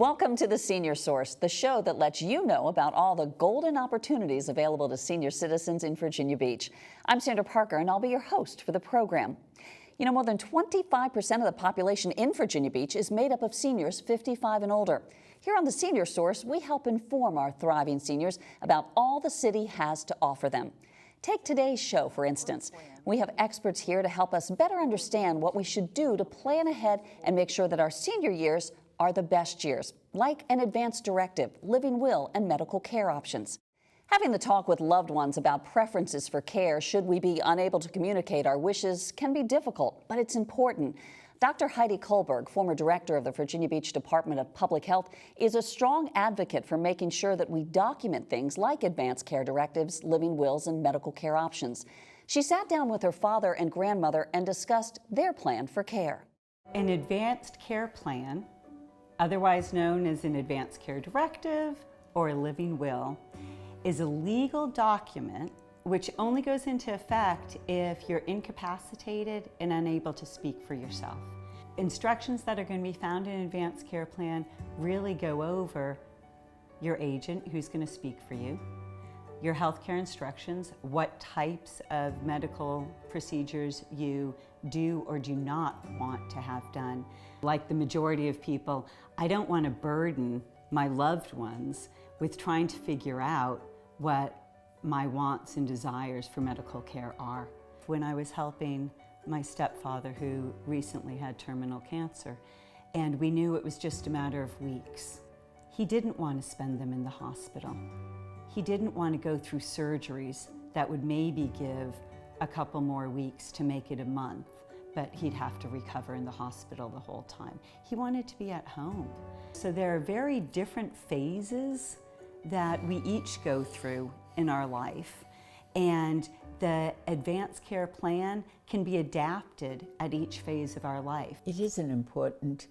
Welcome to the Senior Source, the show that lets you know about all the golden opportunities available to senior citizens in Virginia Beach. I'm Sandra Parker, and I'll be your host for the program. You know, more than 25% of the population in Virginia Beach is made up of seniors 55 and older. Here on the Senior Source, we help inform our thriving seniors about all the city has to offer them. Take today's show, for instance. We have experts here to help us better understand what we should do to plan ahead and make sure that our senior years are the best years, like an advanced directive, living will, and medical care options. Having the talk with loved ones about preferences for care should we be unable to communicate our wishes can be difficult, but it's important. Dr. Heidi Kohlberg, former director of the Virginia Beach Department of Public Health, is a strong advocate for making sure that we document things like advanced care directives, living wills, and medical care options. She sat down with her father and grandmother and discussed their plan for care. An advanced care plan, otherwise known as an advanced care directive or a living will, is a legal document which only goes into effect if you're incapacitated and unable to speak for yourself. Instructions that are going to be found in an advanced care plan really go over your agent who's going to speak for you, your healthcare instructions, what types of medical procedures you do or do not want to have done. Like the majority of people, I don't want to burden my loved ones with trying to figure out what my wants and desires for medical care are. When I was helping my stepfather, who recently had terminal cancer, and we knew it was just a matter of weeks, he didn't want to spend them in the hospital. He didn't want to go through surgeries that would maybe give a couple more weeks to make it a month, but he'd have to recover in the hospital the whole time. He wanted to be at home. So there are very different phases that we each go through in our life, and the advanced care plan can be adapted at each phase of our life. It is an important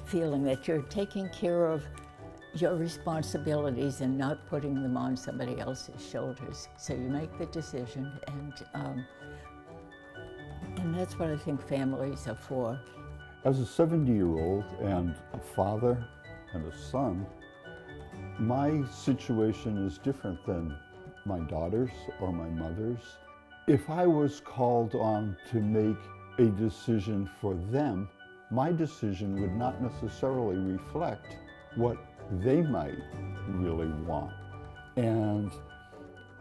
feeling that you're taking care of your responsibilities and not putting them on somebody else's shoulders. So you make the decision, and that's what I think families are for. As a 70-year-old and a father and a son, my situation is different than my daughter's or my mother's. If I was called on to make a decision for them, my decision would not necessarily reflect what they might really want. And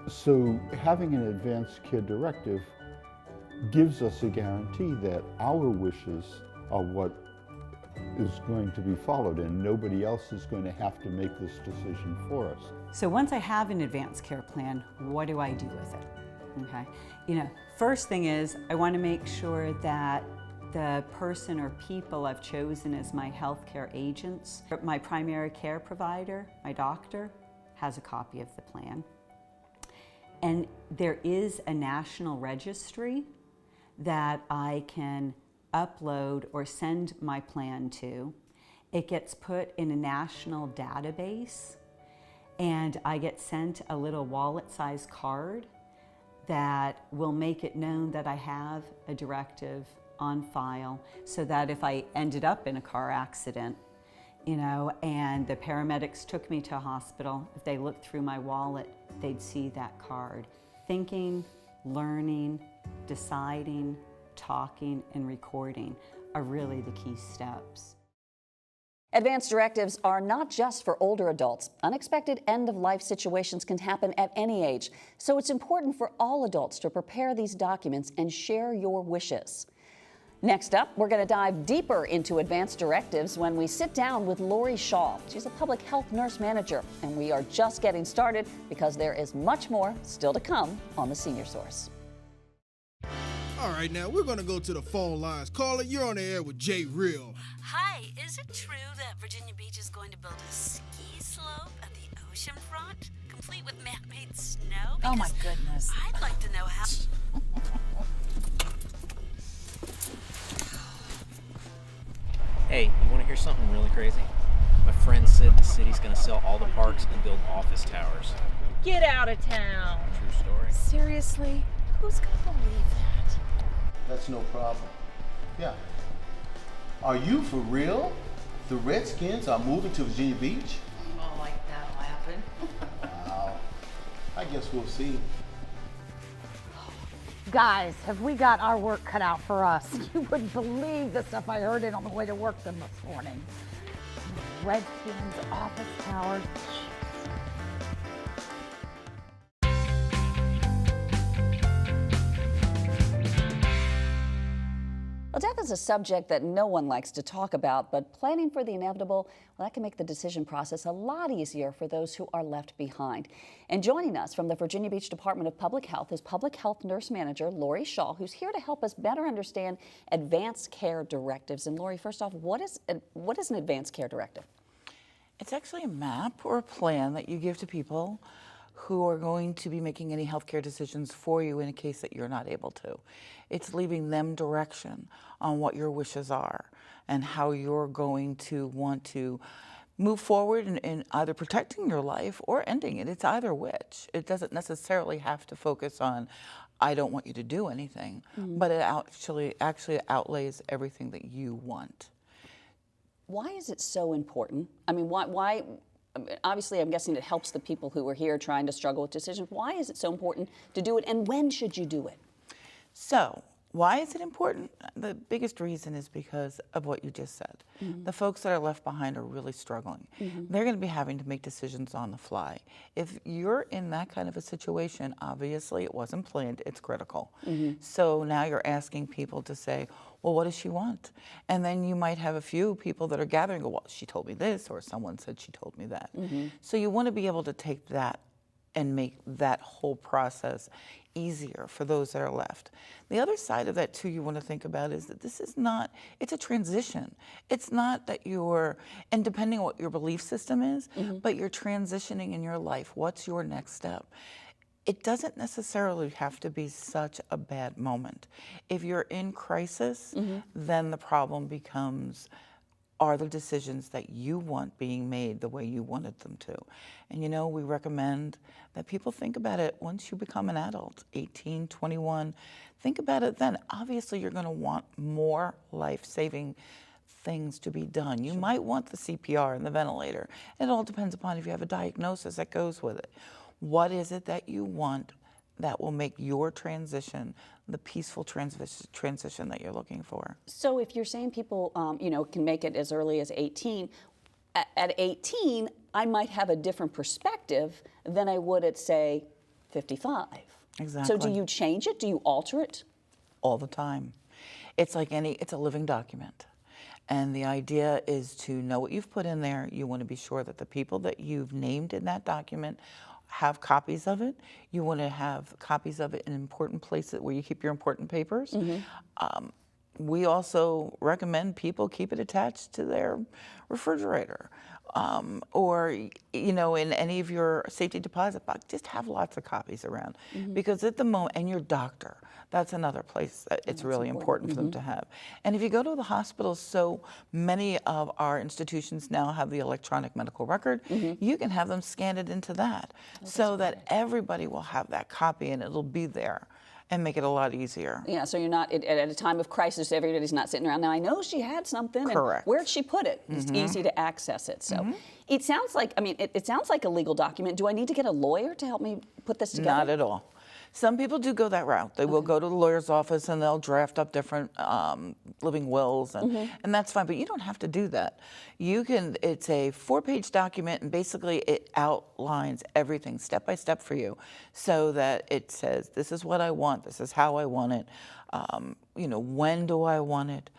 so having an advanced care directive gives us a guarantee that our wishes are what is going to be followed, and nobody else is going to have to make this decision for us. So once I have an advanced care plan, what do I do with it? Okay, you know, first thing is I want to make sure that the person or people I've chosen as my healthcare agents, my primary care provider, my doctor, has a copy of the plan. And there is a national registry that I can upload or send my plan to. It gets put in a national database, and I get sent a little wallet-sized card that will make it known that I have a directive on file, so that if I ended up in a car accident, you know, and the paramedics took me to a hospital, if they looked through my wallet, they'd see that card. Thinking, learning, deciding, talking, and recording are really the key steps. Advanced directives are not just for older adults. Unexpected end-of-life situations can happen at any age, so it's important for all adults to prepare these documents and share your wishes. Next up, we're going to dive deeper into advanced directives when we sit down with Lori Shaw. She's a public health nurse manager, and we are just getting started because there is much more still to come on the Senior Source. All right, now we're going to go to the phone lines. Caller, you're on the air with Jay Real. Hi, is it true that Virginia Beach is going to build a ski slope at the ocean front, complete with man-made snow? Oh my goodness. I'd like to know how. Hey, you want to hear something really crazy? My friend said the city's going to sell all the parks and build office towers. Get out of town. True story. Seriously? Who's gonna believe that? That's no problem. Yeah. Are you for real? The Redskins are moving to Virginia Beach? Oh, like that'll happen. Wow. I guess we'll see. Guys, have we got our work cut out for us? You wouldn't believe the stuff I heard in on the way to work this morning. Redskins, office towers. Well, death is a subject that no one likes to talk about, but planning for the inevitable, well, that can make the decision process a lot easier for those who are left behind. And joining us from the Virginia Beach Department of Public Health is Public Health Nurse Manager Lori Shaw, who's here to help us better understand advanced care directives. And Lori, first off, what is an advanced care directive? It's actually a map or a plan that you give to people who are going to be making any healthcare decisions for you in a case that you're not able to. It's leaving them direction on what your wishes are and how you're going to want to move forward in either protecting your life or ending it. It's either which. It doesn't necessarily have to focus on, I don't want you to do anything, but it actually outlays everything that you want. Why is it so important? I mean, why obviously, I'm guessing it helps the people who are here trying to struggle with decisions. Why is it so important to do it, and when should you do it? So, why is it important? The biggest reason is because of what you just said. The folks that are left behind are really struggling. They're going to be having to make decisions on the fly. If you're in that kind of a situation, obviously it wasn't planned, it's critical. So now you're asking people to say, well, what does she want? And then you might have a few people that are gathering, well, she told me this, or someone said she told me that. So you want to be able to take that and make that whole process easier for those that are left. The other side of that too you want to think about is that this is not, it's a transition. It's not that you're, and depending on what your belief system is, but you're transitioning in your life. What's your next step? It doesn't necessarily have to be such a bad moment. If you're in crisis, then the problem becomes, are the decisions that you want being made the way you wanted them to? And you know, we recommend that people think about it once you become an adult, 18, 21. Think about it then. Obviously, you're going to want more life-saving things to be done. You might want the CPR and the ventilator. It all depends upon if you have a diagnosis that goes with it. What is it that you want that will make your transition the peaceful transition that you're looking for? So if you're saying people, you know, can make it as early as 18, at 18, I might have a different perspective than I would at, say, 55. Exactly. So do you change it? Do you alter it? All the time. It's like it's a living document. And the idea is to know what you've put in there. You want to be sure that the people that you've named in that document have copies of it. You want to have copies of it in important places where you keep your important papers. We also recommend people keep it attached to their refrigerator, or you know, in any of your safety deposit box. Just have lots of copies around, because at the moment, and your doctor, that's another place that it's really important for them to have. And if you go to the hospitals, so many of our institutions now have the electronic medical record. You can have them scan it into that, so that everybody will have that copy and it'll be there, and make it a lot easier. Yeah, so you're not, at a time of crisis, everybody's not sitting around. Now, I know she had something. Correct. And where'd she put it? It's easy to access it. So it sounds like, I mean, it sounds like a legal document. Do I need to get a lawyer to help me put this together? Not at all. Some people do go that route. They will go to the lawyer's office and they'll draft up different living wills, and that's fine, but you don't have to do that. You can, it's a 4-page document, and basically it outlines everything step by step for you, so that it says, this is what I want, this is how I want it, you know, when do I want it?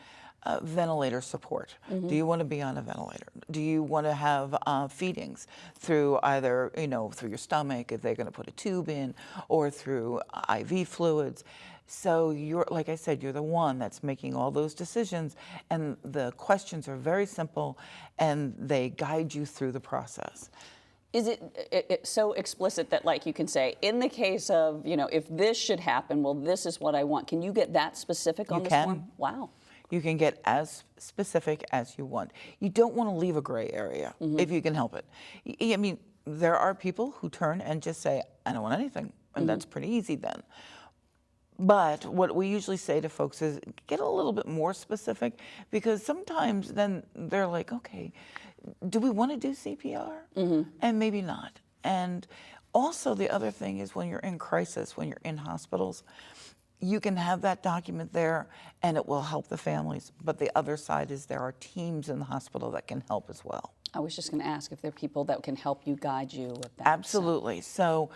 Ventilator support. Do you want to be on a ventilator? Do you want to have feedings through either, you know, through your stomach, if they're going to put a tube in, or through IV fluids? So you're, like I said, you're the one that's making all those decisions, and the questions are very simple, and they guide you through the process. Is it so explicit that, like, you can say, in the case of, you know, if this should happen, well, this is what I want. Can you get that specific on this form? Wow. You can get as specific as you want. You don't want to leave a gray area if you can help it. I mean, there are people who turn and just say, I don't want anything, and that's pretty easy then. But what we usually say to folks is get a little bit more specific, because sometimes then they're like, okay, do we want to do CPR? And maybe not. And also the other thing is when you're in crisis, when you're in hospitals, you can have that document there and it will help the families. But the other side is there are teams in the hospital that can help as well. I was just going to ask if there are people that can help you, guide you with that. Absolutely. So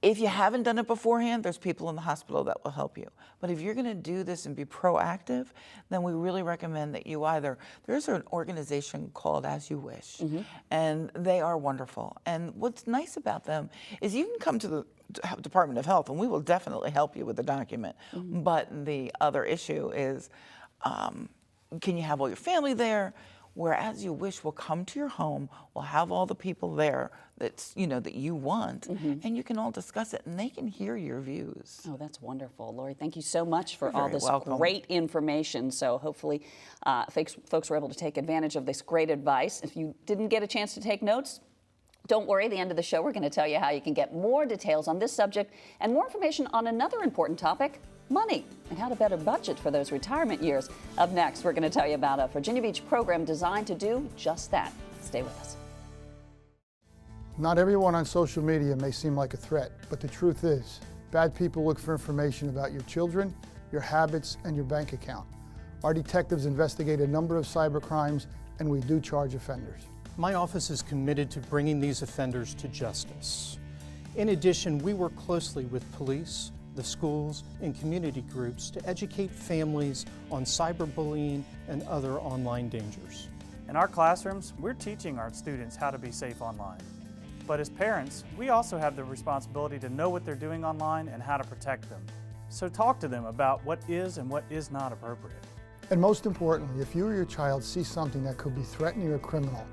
if you haven't done it beforehand, there's people in the hospital that will help you. But if you're going to do this and be proactive, then we really recommend that you there's an organization called As You Wish, and they are wonderful. And what's nice about them is you can come to the Department of Health and we will definitely help you with the document. But the other issue is, can you have all your family there? Where As You Wish will come to your home, will have all the people there that you want, and you can all discuss it, and they can hear your views. Oh, that's wonderful. Lori, thank you so much for all very this welcome. great information. So hopefully folks were able to take advantage of this great advice. If you didn't get a chance to take notes, don't worry, at the end of the show, we're going to tell you how you can get more details on this subject and more information on another important topic, money, and how to better budget for those retirement years. Up next, we're going to tell you about a Virginia Beach program designed to do just that. Stay with us. Not everyone on social media may seem like a threat, but the truth is, bad people look for information about your children, your habits, and your bank account. Our detectives investigate a number of cyber crimes, and we do charge offenders. My office is committed to bringing these offenders to justice. In addition, we work closely with police, the schools, and community groups to educate families on cyberbullying and other online dangers. In our classrooms, we're teaching our students how to be safe online. But as parents, we also have the responsibility to know what they're doing online and how to protect them. So talk to them about what is and what is not appropriate. And most importantly, if you or your child see something that could be threatening or criminal,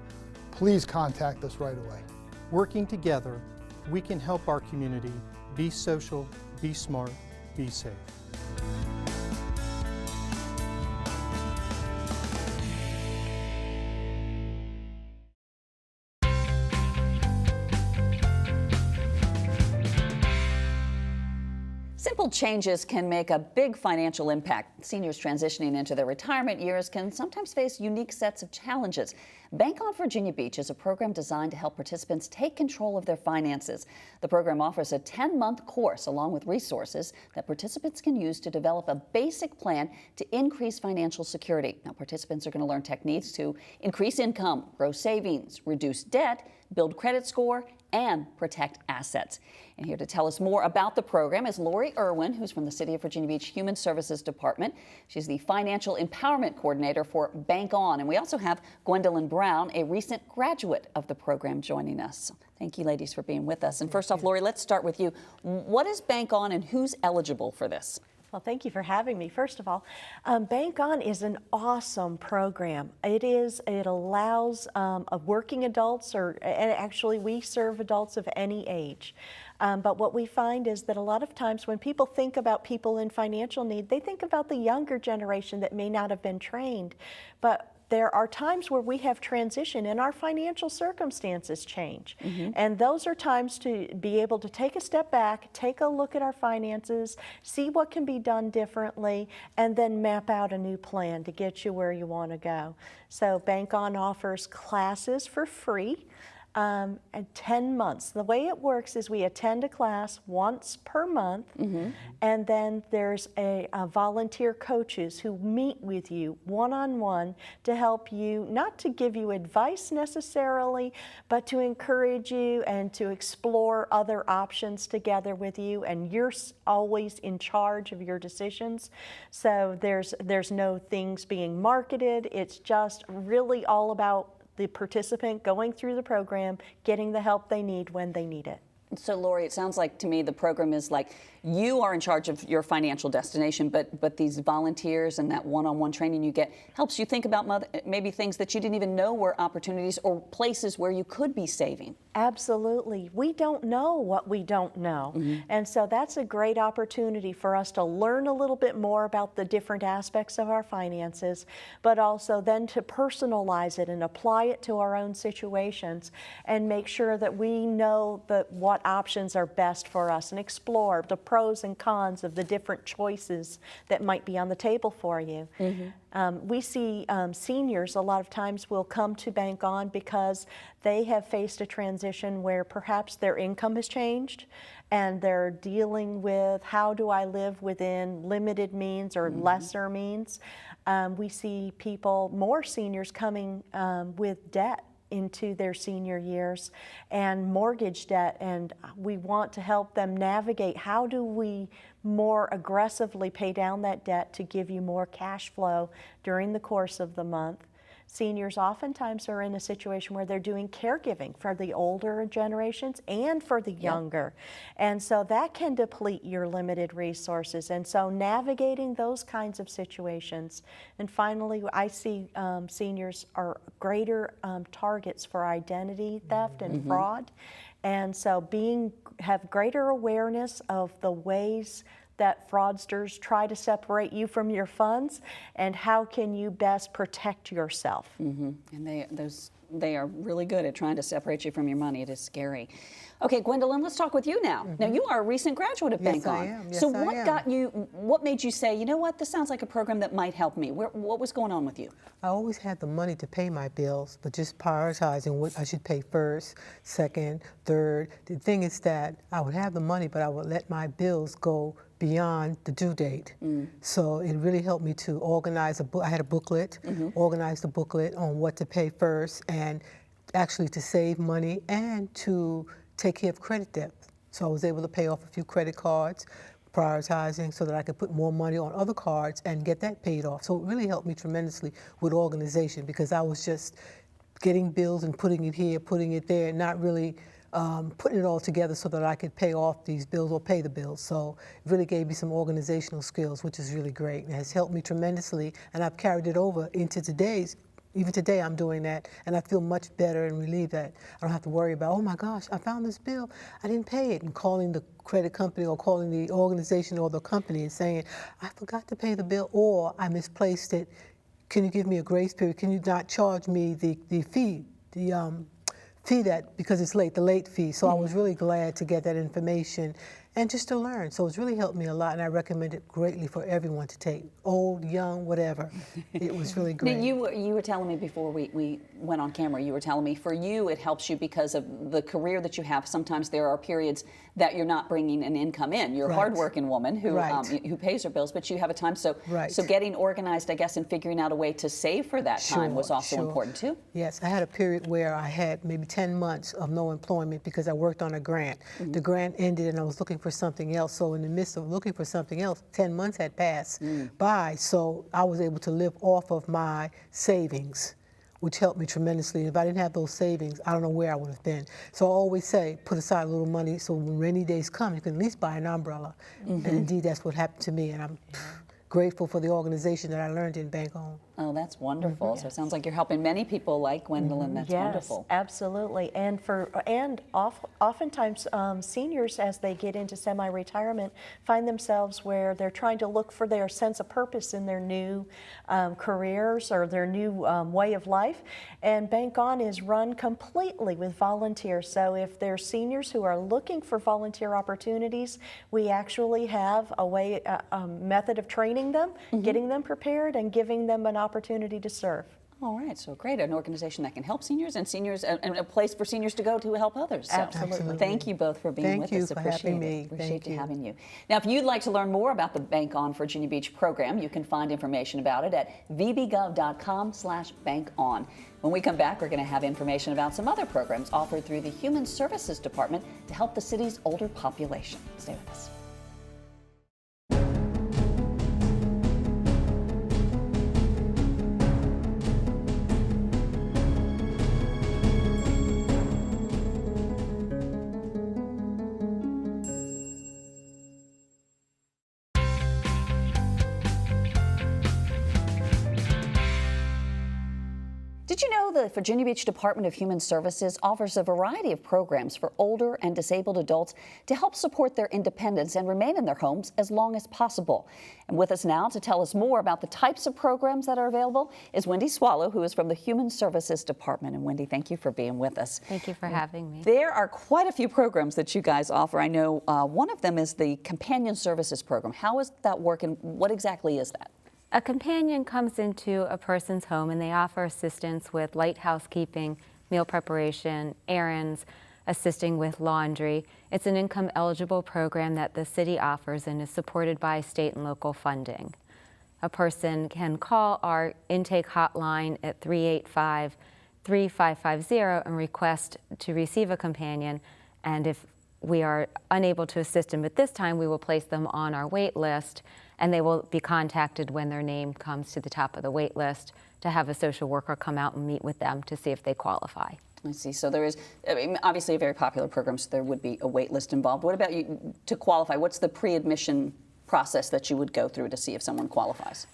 please contact us right away. Working together, we can help our community be social, be smart, be safe. Simple changes can make a big financial impact. Seniors transitioning into their retirement years can sometimes face unique sets of challenges. Bank on Virginia Beach is a program designed to help participants take control of their finances. The program offers a 10-month course along with resources that participants can use to develop a basic plan to increase financial security. Now, participants are going to learn techniques to increase income, grow savings, reduce debt, build credit score, and protect assets. And here to tell us more about the program is Lori Irwin, who's from the City of Virginia Beach Human Services Department. She's the Financial Empowerment Coordinator for Bank On. And we also have Gwendolyn Brown, a recent graduate of the program, joining us. Thank you, ladies, for being with us. And first off, Lori, let's start with you. What is Bank On and who's eligible for this? Well, thank you for having me. First of all, Bank On is an awesome program. It allows working adults, and actually we serve adults of any age. But what we find is that a lot of times when people think about people in financial need, they think about the younger generation that may not have been trained. But there are times where we have transition and our financial circumstances change. And those are times to be able to take a step back, take a look at our finances, see what can be done differently, and then map out a new plan to get you where you want to go. So Bank On offers classes for free. And 10 months. The way it works is we attend a class once per month, and then there's a volunteer coaches who meet with you one-on-one to help you, not to give you advice necessarily, but to encourage you and to explore other options together with you, and you're always in charge of your decisions. So there's no things being marketed. It's just really all about the participant going through the program, getting the help they need when they need it. So, Lori, it sounds like to me the program is like you are in charge of your financial destination, but these volunteers and that one-on-one training you get helps you think about maybe things that you didn't even know were opportunities or places where you could be saving. Absolutely. We don't know what we don't know. And so that's a great opportunity for us to learn a little bit more about the different aspects of our finances, but also then to personalize it and apply it to our own situations and make sure that we know that what what options are best for us and explore the pros and cons of the different choices that might be on the table for you. We see seniors a lot of times will come to Bank On because they have faced a transition where perhaps their income has changed and they're dealing with how do I live within limited means or lesser means. We see people, more seniors coming with debt into their senior years and mortgage debt, and we want to help them navigate how do we more aggressively pay down that debt to give you more cash flow during the course of the month. Seniors oftentimes are in a situation where they're doing caregiving for the older generations and for the younger. And so that can deplete your limited resources. And so navigating those kinds of situations. And finally, I see seniors are greater targets for identity theft and fraud. And so have greater awareness of the ways that fraudsters try to separate you from your funds, and how can you best protect yourself. And they are really good at trying to separate you from your money. It is scary. Okay, Gwendolyn, let's talk with you now. Now, you are a recent graduate of Bank On. I am. Yes, so I am. what made you say, you know what, this sounds like a program that might help me? What was going on with you? I always had the money to pay my bills, but just prioritizing what I should pay first, second, third. The thing is that I would have the money, but I would let my bills go beyond the due date. So it really helped me to organize I had a booklet, organize the booklet on what to pay first, and actually to save money and to take care of credit debt. So I was able to pay off a few credit cards, prioritizing so that I could put more money on other cards and get that paid off. So it really helped me tremendously with organization, because I was just getting bills and putting it here, putting it there, not really putting it all together so that I could pay off these bills or pay the bills. So it really gave me some organizational skills, which is really great. It has helped me tremendously, and I've carried it over into even today I'm doing that, and I feel much better and relieved that I don't have to worry about, oh my gosh, I found this bill, I didn't pay it, and calling the credit company or calling the organization or the company and saying, I forgot to pay the bill, or I misplaced it. Can you give me a grace period? Can you not charge me the fee, fee that, because it's late, the late fee. So I was really glad to get that information and just to learn. So it's really helped me a lot, and I recommend it greatly for everyone to take, old, young, whatever. It was really great. Now, you were telling me before we went on camera, you were telling me for you it helps you because of the career that you have. Sometimes there are periods that you're not bringing an income in. You're a hardworking woman who pays her bills, but you have a time. So getting organized, I guess, and figuring out a way to save for that time was also important too. Yes, I had a period where I had maybe 10 months of no employment because I worked on a grant. The grant ended and I was looking for something else. So in the midst of looking for something else, 10 months had passed by. So I was able to live off of my savings, which helped me tremendously. If I didn't have those savings, I don't know where I would have been. So I always say, put aside a little money so when rainy days come, you can at least buy an umbrella. And indeed, that's what happened to me. And I'm grateful for the organization that I learned in Bank On. Oh, that's wonderful. So it sounds like you're helping many people like Gwendolyn. That's wonderful. Yes, absolutely. And oftentimes seniors, as they get into semi-retirement, find themselves where they're trying to look for their sense of purpose in their new careers or their new way of life. And Bank On is run completely with volunteers. So if there's seniors who are looking for volunteer opportunities, we actually have a method of training them, getting them prepared, and giving them an opportunity to serve. All right, so great. An organization that can help seniors and a place for seniors to go to help others. So Absolutely. Thank you both for being with us. Appreciate it. Appreciate you having you. Now, if you'd like to learn more about the Bank On Virginia Beach program, you can find information about it at vbgov.com/bankon. When we come back, we're going to have information about some other programs offered through the Human Services Department to help the city's older population. Stay with us. Did you know the Virginia Beach Department of Human Services offers a variety of programs for older and disabled adults to help support their independence and remain in their homes as long as possible? And with us now to tell us more about the types of programs that are available is Wendy Swallow, who is from the Human Services Department. And Wendy, thank you for being with us. Thank you for having me. There are quite a few programs that you guys offer. I know one of them is the Companion Services Program. How does that work and what exactly is that? A companion comes into a person's home and they offer assistance with light housekeeping, meal preparation, errands, assisting with laundry. It's an income eligible program that the city offers and is supported by state and local funding. A person can call our intake hotline at 385-3550 and request to receive a companion, and if we are unable to assist them at this time, we will place them on our wait list, and they will be contacted when their name comes to the top of the wait list to have a social worker come out and meet with them to see if they qualify. I see. So there is, I mean, obviously a very popular program, so there would be a wait list involved. What about you to qualify? What's the pre-admission process that you would go through to see if someone qualifies?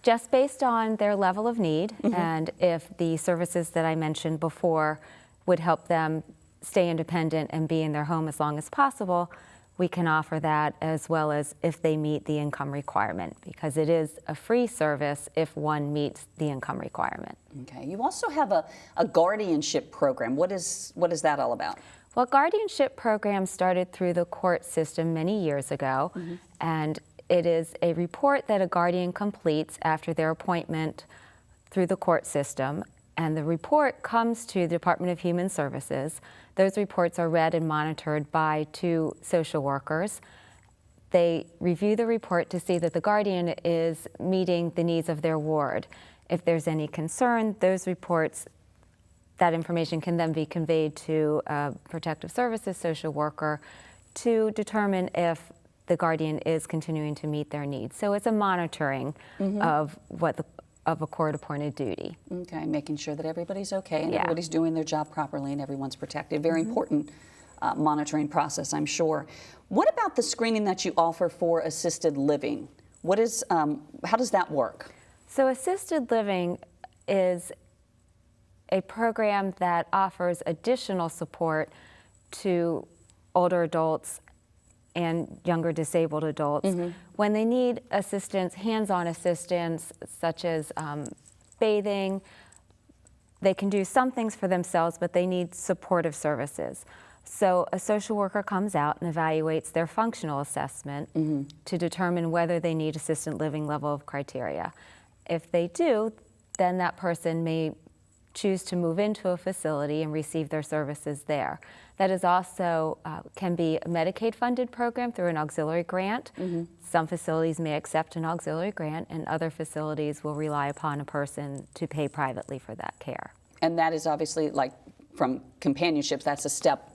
Just based on their level of need, and if the services that I mentioned before would help them stay independent and be in their home as long as possible, we can offer that, as well as if they meet the income requirement, because it is a free service if one meets the income requirement. Okay. You also have a guardianship program. What is that all about? Well, guardianship program started through the court system many years ago, and it is a report that a guardian completes after their appointment through the court system, and the report comes to the Department of Human Services. Those reports are read and monitored by 2 social workers. They review the report to see that the guardian is meeting the needs of their ward. If there's any concern, those reports, that information can then be conveyed to a protective services social worker to determine if the guardian is continuing to meet their needs. So it's a monitoring of of a court-appointed duty. Okay, making sure that everybody's okay and everybody's doing their job properly and everyone's protected. Very important monitoring process, I'm sure. What about the screening that you offer for assisted living? What is, how does that work? So assisted living is a program that offers additional support to older adults and younger disabled adults when they need assistance, hands-on assistance, such as bathing. They can do some things for themselves, but they need supportive services. So a social worker comes out and evaluates their functional assessment to determine whether they need assisted living level of criteria. If they do, then that person may choose to move into a facility and receive their services there. That is also can be a Medicaid-funded program through an auxiliary grant. Some facilities may accept an auxiliary grant, and other facilities will rely upon a person to pay privately for that care. And that is obviously, like, from companionships, that's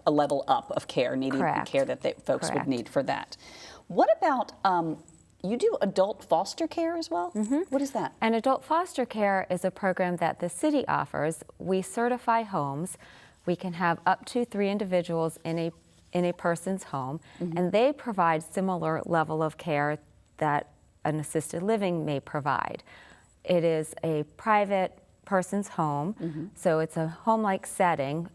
a level up of care, needing the care that folks would need for that. What about, you do adult foster care as well? What is that? And adult foster care is a program that the city offers. We certify homes. We can have up to 3 individuals in a person's home, and they provide similar level of care that an assisted living may provide. It is a private person's home, so it's a home-like setting.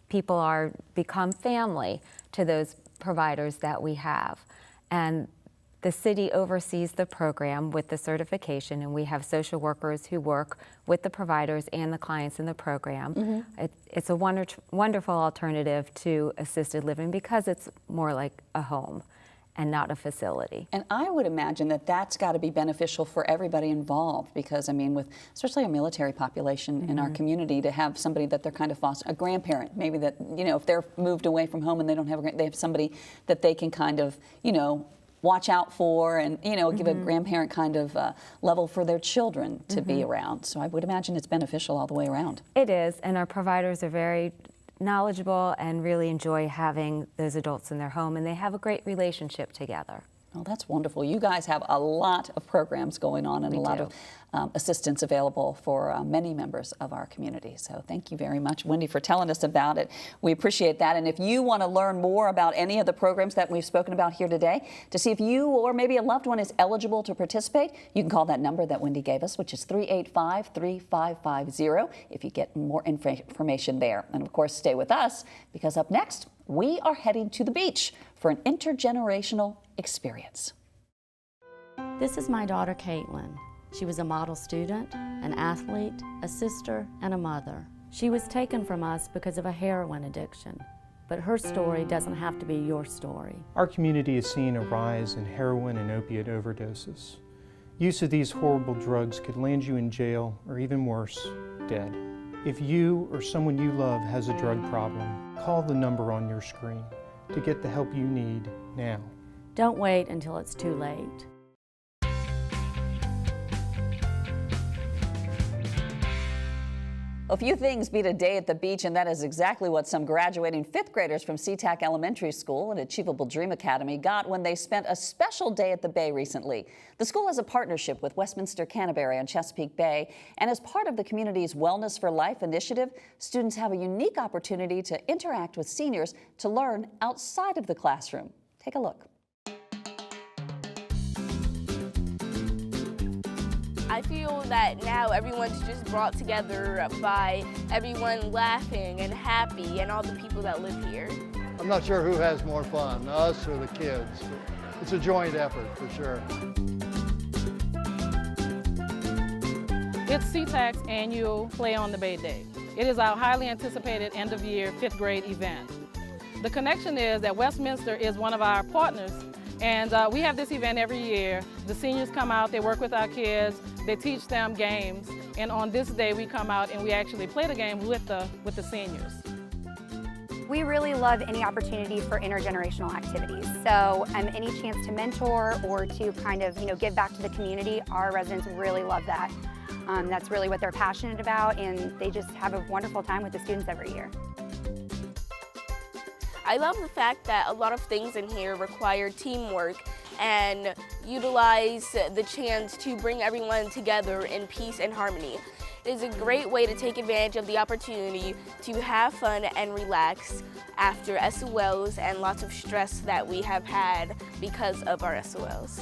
People become family to those providers that we have, and the city oversees the program with the certification, and we have social workers who work with the providers and the clients in the program. It's a wonderful alternative to assisted living because it's more like a home and not a facility. And I would imagine that that's got to be beneficial for everybody involved, because I mean, with especially a military population in our community, to have somebody that they're kind of foster, a grandparent, maybe that, you know, if they're moved away from home and they don't have they have somebody that they can kind of, you know, watch out for, and, you know, give a grandparent kind of level for their children to be around. So I would imagine it's beneficial all the way around. It is, and our providers are very knowledgeable and really enjoy having those adults in their home, and they have a great relationship together. Oh, that's wonderful. You guys have a lot of programs going on and a lot of assistance available for many members of our community. So thank you very much, Wendy, for telling us about it. We appreciate that. And if you want to learn more about any of the programs that we've spoken about here today, to see if you or maybe a loved one is eligible to participate, you can call that number that Wendy gave us, which is 385-3550, if you get more information there. And of course, stay with us, because up next, we are heading to the beach for an intergenerational experience. This is my daughter, Caitlin. She was a model student, an athlete, a sister, and a mother. She was taken from us because of a heroin addiction, but her story doesn't have to be your story. Our community is seeing a rise in heroin and opiate overdoses. Use of these horrible drugs could land you in jail, or even worse, dead. If you or someone you love has a drug problem, call the number on your screen to get the help you need now. Don't wait until it's too late. A few things beat a day at the beach, and that is exactly what some graduating 5th graders from SeaTac Elementary School and Achievable Dream Academy got when they spent a special day at the Bay recently. The school has a partnership with Westminster Canterbury on Chesapeake Bay, and as part of the community's Wellness for Life initiative, students have a unique opportunity to interact with seniors to learn outside of the classroom. Take a look. I feel that now everyone's just brought together by everyone laughing and happy and all the people that live here. I'm not sure who has more fun, us or the kids, but it's a joint effort for sure. It's SeaTac's annual Play on the Bay Day. It is our highly anticipated end-of-year 5th grade event. The connection is that Westminster is one of our partners, and we have this event every year. The seniors come out, they work with our kids, they teach them games, and on this day we come out and we actually play the game with the seniors. We really love any opportunity for intergenerational activities. So any chance to mentor or to kind of give back to the community, our residents really love that. That's really what they're passionate about, and they just have a wonderful time with the students every year. I love the fact that a lot of things in here require teamwork and utilize the chance to bring everyone together in peace and harmony. It is a great way to take advantage of the opportunity to have fun and relax after SOLs and lots of stress that we have had because of our SOLs.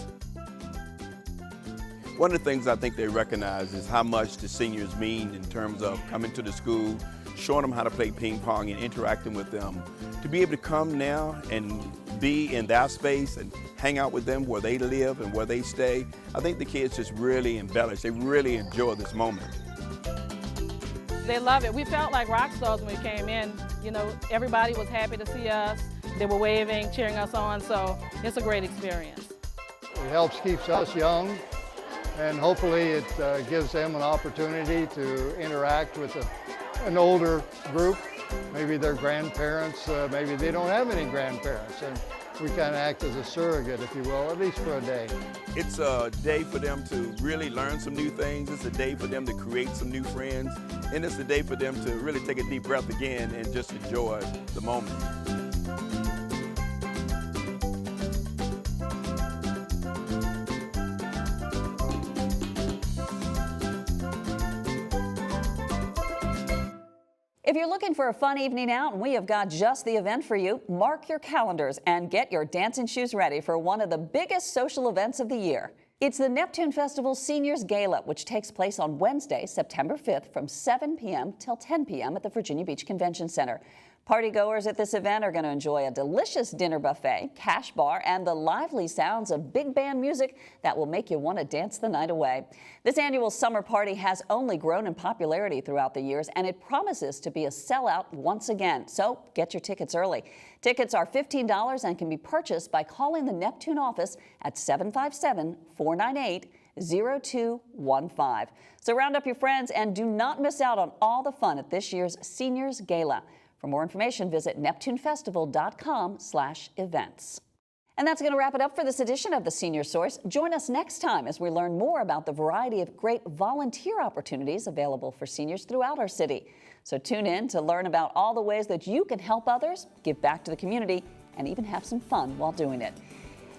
One of the things I think they recognize is how much the seniors mean in terms of coming to the school, showing them how to play ping pong and interacting with them. To be able to come now and be in that space and hang out with them where they live and where they stay, I think the kids just really embellish. They really enjoy this moment. They love it. We felt like rock stars when we came in. Everybody was happy to see us. They were waving, cheering us on, so it's a great experience. It helps keeps us young, and hopefully it gives them an opportunity to interact with an older group. Maybe their grandparents, maybe they don't have any grandparents, and we kind of act as a surrogate, if you will, at least for a day. It's a day for them to really learn some new things. It's a day for them to create some new friends, and it's a day for them to really take a deep breath again and just enjoy the moment. If you're looking for a fun evening out, we have got just the event for you. Mark your calendars and get your dancing shoes ready for one of the biggest social events of the year. It's the Neptune Festival Seniors Gala, which takes place on Wednesday, September 5th from 7 p.m. till 10 p.m. at the Virginia Beach Convention Center. Partygoers at this event are going to enjoy a delicious dinner buffet, cash bar, and the lively sounds of big band music that will make you want to dance the night away. This annual summer party has only grown in popularity throughout the years, and it promises to be a sellout once again. So get your tickets early. Tickets are $15 and can be purchased by calling the Neptune office at 757-498-0215. So round up your friends and do not miss out on all the fun at this year's Seniors Gala. For more information, visit neptunefestival.com/events. And that's going to wrap it up for this edition of the Senior Source. Join us next time as we learn more about the variety of great volunteer opportunities available for seniors throughout our city. So tune in to learn about all the ways that you can help others, give back to the community, and even have some fun while doing it.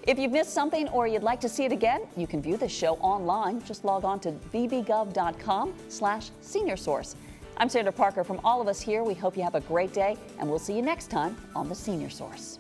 If you've missed something or you'd like to see it again, you can view this show online. Just log on to bbgov.com/seniorsource. I'm Sandra Parker. From all of us here, we hope you have a great day, and we'll see you next time on The Senior Source.